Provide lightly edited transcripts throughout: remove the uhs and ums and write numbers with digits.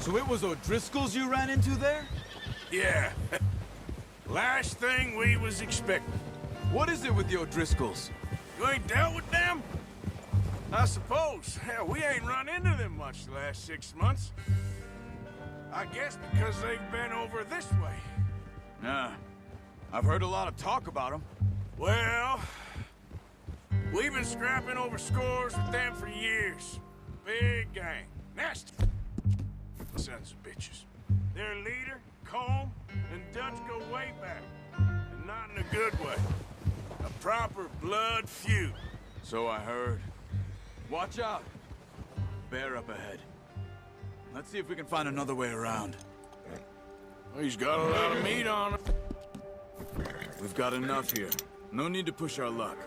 So it was O'Driscoll's you ran into there? Yeah. Last thing we was expecting. What is it with the O'Driscolls? You ain't dealt with them? I suppose. Hell, we ain't run into them much the last 6 months. I guess because they've been over this way. Nah. I've heard a lot of talk about them. Well, we've been scrapping over scores with them for years. Big gang. Nasty sons of bitches. Their leader, Colm, and Dutch go way back. And not in a good way. A proper blood feud. So I heard. Watch out. Bear up ahead. Let's see if we can find another way around. He's got a lot of meat on him. We've got enough here. No need to push our luck.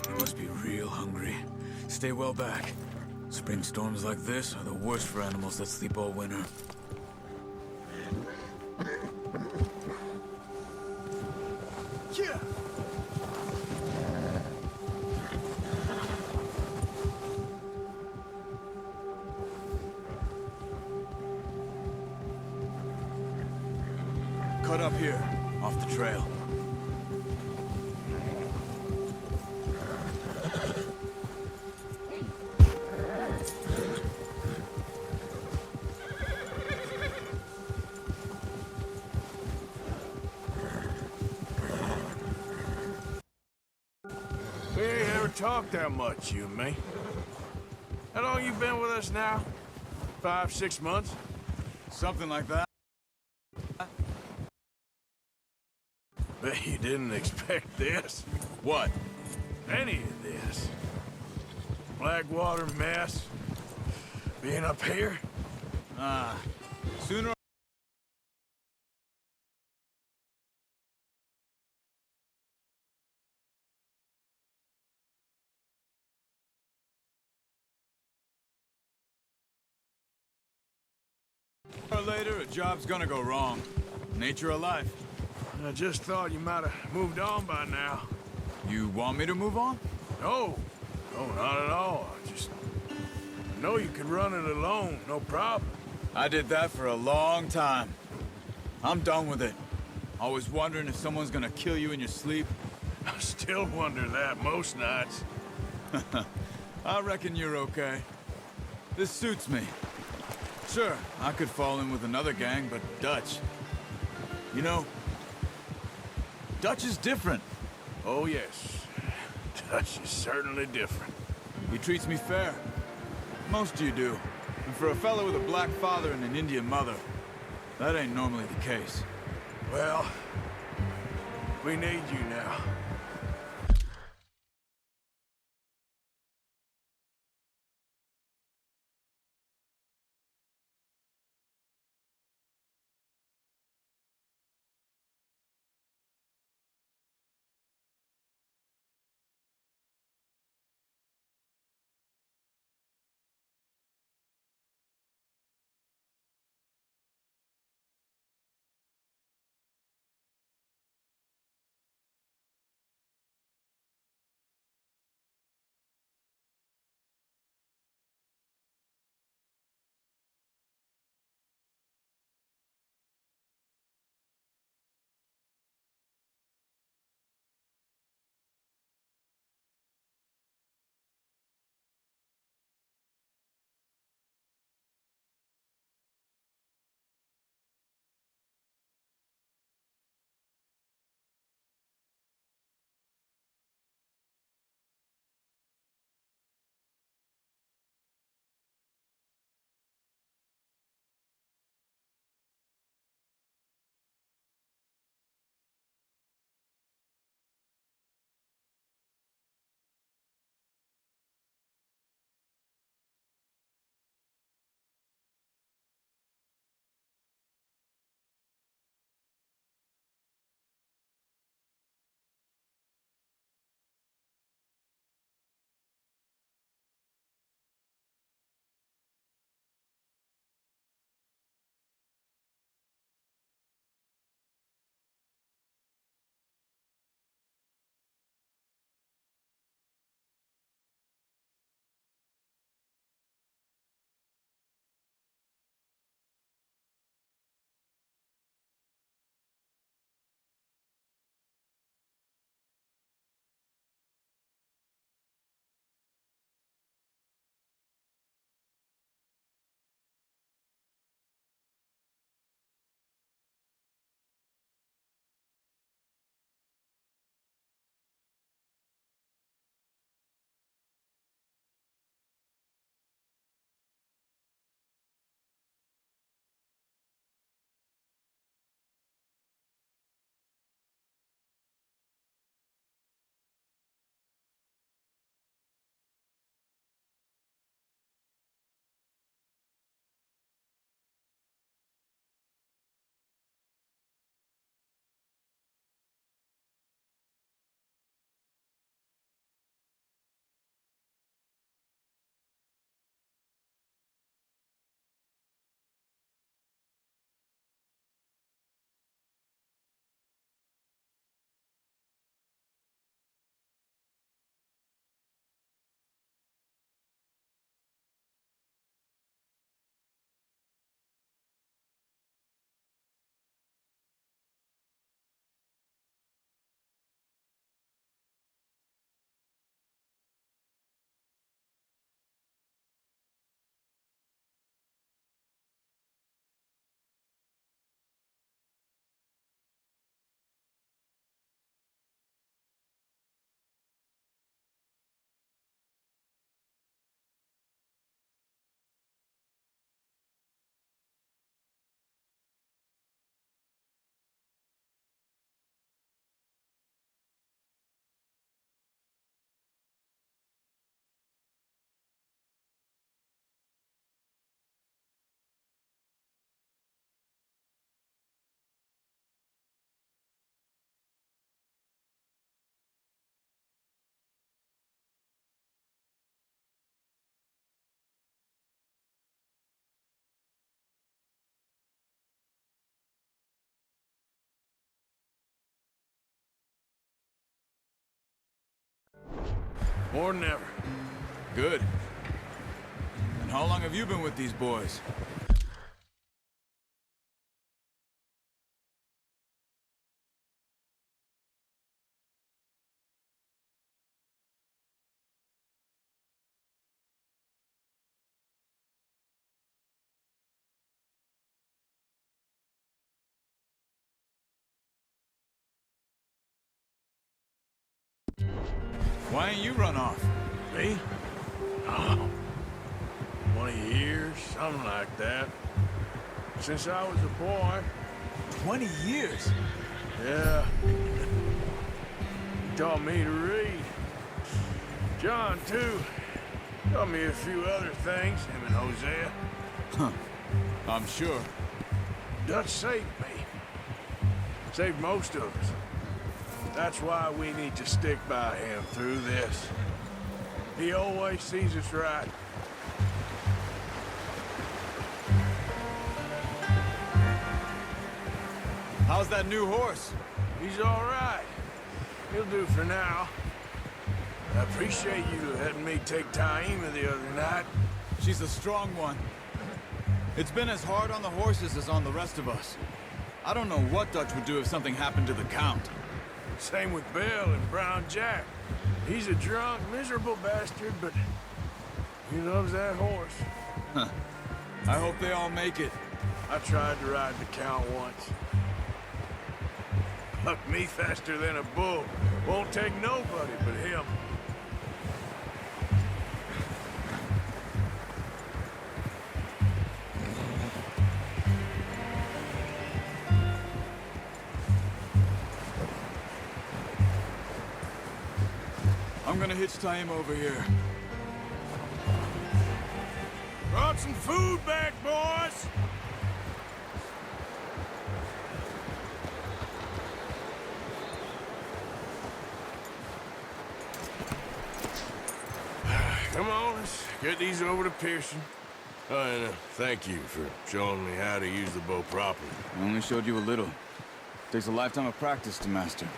They must be real hungry. Stay well back. Spring storms like this are the worst for animals that sleep all winter. Yeah. Cut up here, off the trail. We ain't ever talked that much, you and me. How long you been with us now? 5, 6 months? Something like that. Bet you didn't expect this. What? Any of this. Blackwater mess. Being up here. Sooner or later, a job's gonna go wrong. Nature of life. I just thought you might have moved on by now. You want me to move on? No. No, not at all. I know you can run it alone, no problem. I did that for a long time. I'm done with it. Always wondering if someone's gonna kill you in your sleep. I still wonder that most nights. I reckon you're okay. This suits me. Sure, I could fall in with another gang, but Dutch... You know, Dutch is different. Oh, yes. Dutch is certainly different. He treats me fair. Most of you do. And for a fellow with a black father and an Indian mother, that ain't normally the case. Well, we need you now. Or never. Good. And how long have you been with these boys? Why ain't you run off? Me? Oh, 20 years, something like that. Since I was a boy. 20 years? Yeah. He taught me to read. John, too. Taught me a few other things, him and Hosea. Huh. I'm sure. Dutch saved me. Saved most of us. That's why we need to stick by him through this. He always sees us right. How's that new horse? He's all right. He'll do for now. I appreciate you letting me take Taima the other night. She's a strong one. It's been as hard on the horses as on the rest of us. I don't know what Dutch would do if something happened to the Count. Same with Bill and Brown Jack. He's a drunk, miserable bastard, but he loves that horse. Huh. I hope they all make it. I tried to ride the Count once. Bucked me faster than a bull. Won't take nobody but him. I'm gonna hitch Taima over here. Brought some food back, boys! Come on, let's get these over to Pearson. Oh, and thank you for showing me how to use the bow properly. I only showed you a little. Takes a lifetime of practice to master.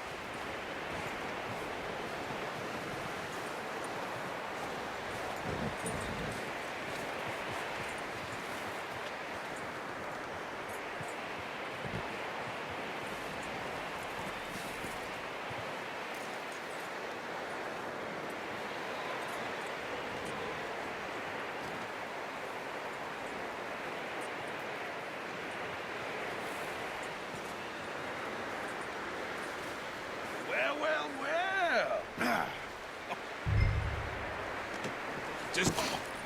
Well. Just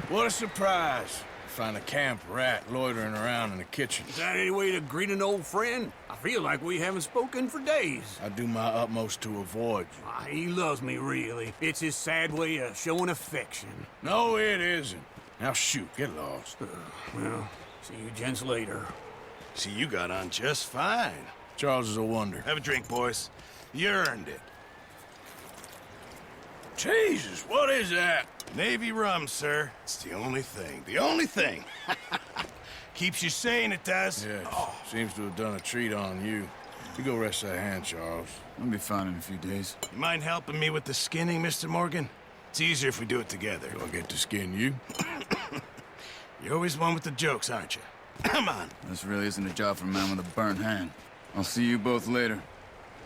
what a surprise. Find a camp rat loitering around in the kitchen. Is that any way to greet an old friend? I feel like we haven't spoken for days. I do my utmost to avoid you. He loves me, really. It's his sad way of showing affection. No, it isn't. Now shoot, get lost. Well, see you gents later. See, you got on just fine. Charles is a wonder. Have a drink, boys. You earned it. Jesus, what is that? Navy rum, sir. It's the only thing. The only thing. Keeps you sane, it does. Yeah, seems to have done a treat on you. You go rest that hand, Charles. I'll be fine in a few days. You mind helping me with the skinning, Mr. Morgan? It's easier if we do it together. Do I get to skin you? You're always one with the jokes, aren't you? Come on. This really isn't a job for a man with a burnt hand. I'll see you both later.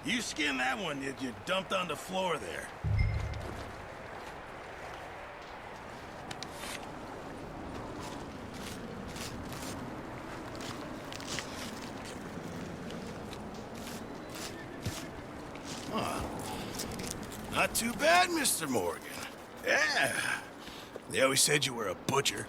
You skin that one that you dumped on the floor there. Not too bad, Mr. Morgan. Yeah. They always said you were a butcher.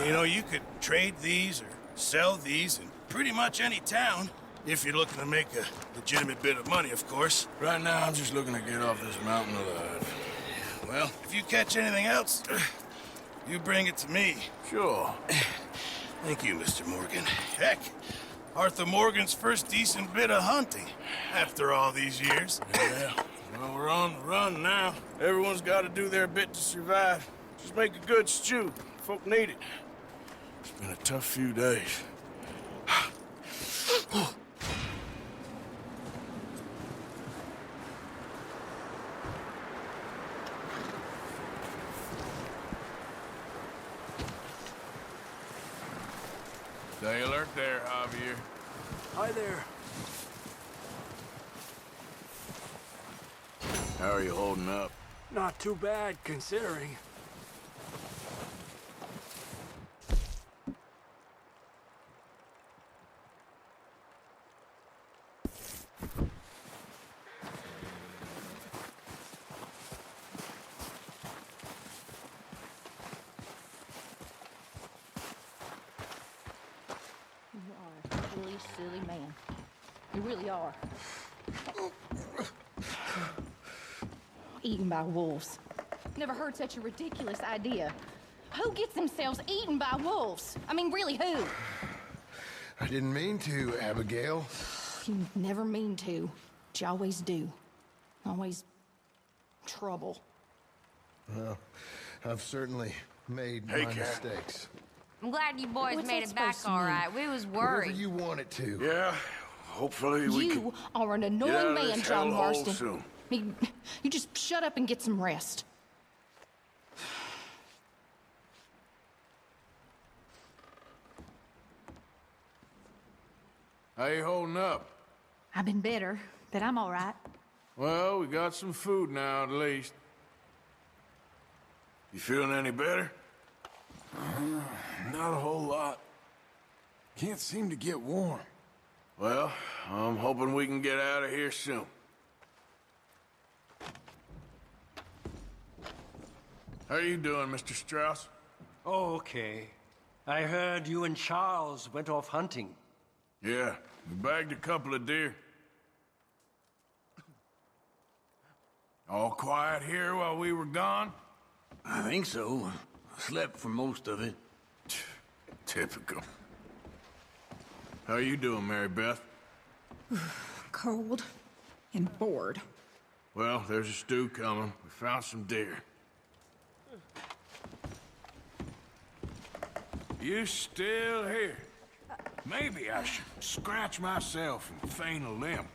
You know, you could trade these or sell these in pretty much any town. If you're looking to make a legitimate bit of money, of course. Right now, I'm just looking to get off this mountain alive. Well, if you catch anything else, you bring it to me. Sure. Thank you, Mr. Morgan. Heck, Arthur Morgan's first decent bit of hunting after all these years. Yeah. Well, we're on the run now. Everyone's got to do their bit to survive. Just make a good stew. Folk need it. It's been a tough few days. Stay alert there, Javier. Hi there. How are you holding up? Not too bad, considering. You are a really silly man. You really are. Eaten by wolves. Never heard such a ridiculous idea. Who gets themselves eaten by wolves? I mean, really, who? I didn't mean to, Abigail. You never mean to, but you always do. Always trouble. Well, I've certainly made Hey, my Cat. mistakes. I'm glad you boys What's made that it back supposed to all mean? right. We was Whatever worried. you want it to. Yeah, hopefully we can You are an get out annoying of man, this John hellhole Marston. soon. You just shut up and get some rest. How you holding up? I've been better, but I'm all right. Well, we got some food now, at least. You feeling any better? Not a whole lot. Can't seem to get warm. Well, I'm hoping we can get out of here soon. How you doing, Mr. Strauss? Okay. I heard you and Charles went off hunting. Yeah, we bagged a couple of deer. All quiet here while we were gone? I think so. Slept for most of it. Typical. How you doing, Mary Beth? Cold and bored. Well, there's a stew coming. We found some deer. You still here? Maybe I should scratch myself and feign a limp.